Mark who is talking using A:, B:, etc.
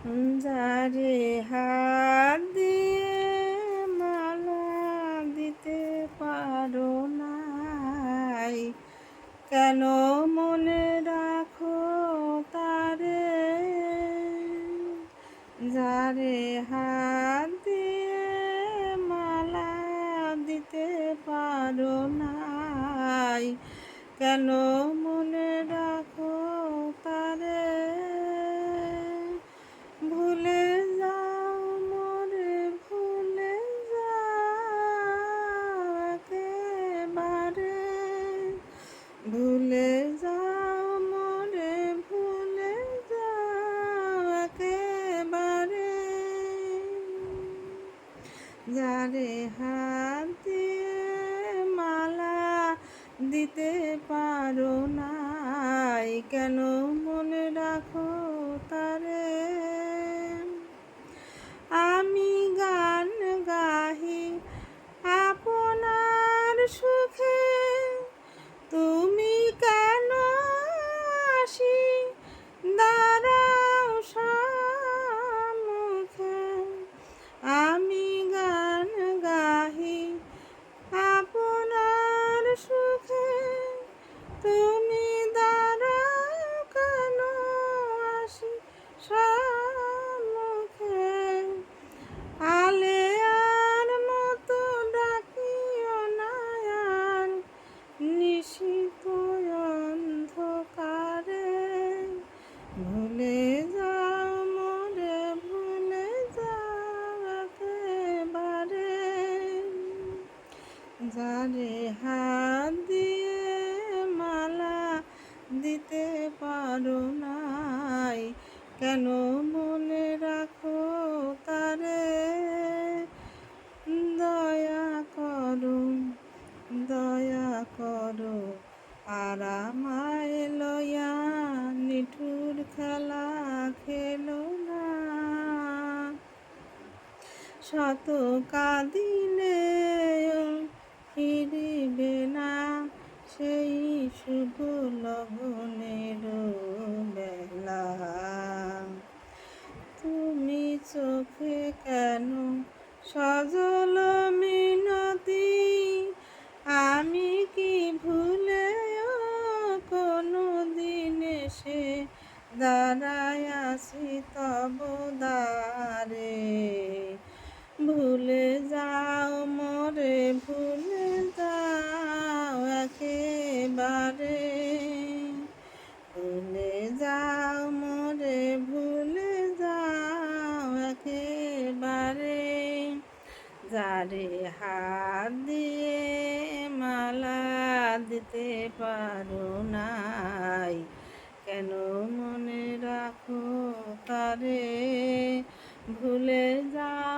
A: যারে হাত দিয়ে মালা দিতে পারো নাই, কেন মনে রাখো তারে? যারে হাত দিয়ে মালা দিতে পারো নাই, কেন মনে রাখো তারে? ভুলে যাও মোরে, ভুলে যাও একেবারে। ভুলে যাও মোরে, ভুলে যাও একেবারে। যারে হাত দিয়ে মালা দিতে পারো নাই, কেন মনে রাখো তারে? আমি গান গাহি আপনার সুখে, তুমি কেন আসি দাঁড়াও সম্মুখে? আমি গান গাহি আপনার সুখে, তুমি দাঁড়াও কেন আসি সম্মুখে? আলেয়ার মতো ডাকিও না আর নিশীথ অন্ধকারে। ভুলে যাও মোরে, ভুলে যাও একেবারে। যারে হাত দিয়ে মালা দিতে পারো নাই, কেন মনে রাখো তারে? দয়া করো, দয়া করো, আর আমায় লইয়া নিঠুর খেলা খেলো না। শত কাঁদিলে ফিরিবে না সেই শুভ লগনের বেলা। তুমি চোখে কেন সজল মিনতি, আমি কি ভুলেও কোনো দিন সে দাঁড়ায় আছি তব দ্বারে? ভুলে যাও মোরে, ভুলে যাও একেবারে। ভুলে যাও মোরে, ভুলে যাও একেবারে। যারে হাত দিয়ে মালা দিতে পারো নাই, কেন মনে রাখো তারে? ভুলে যাও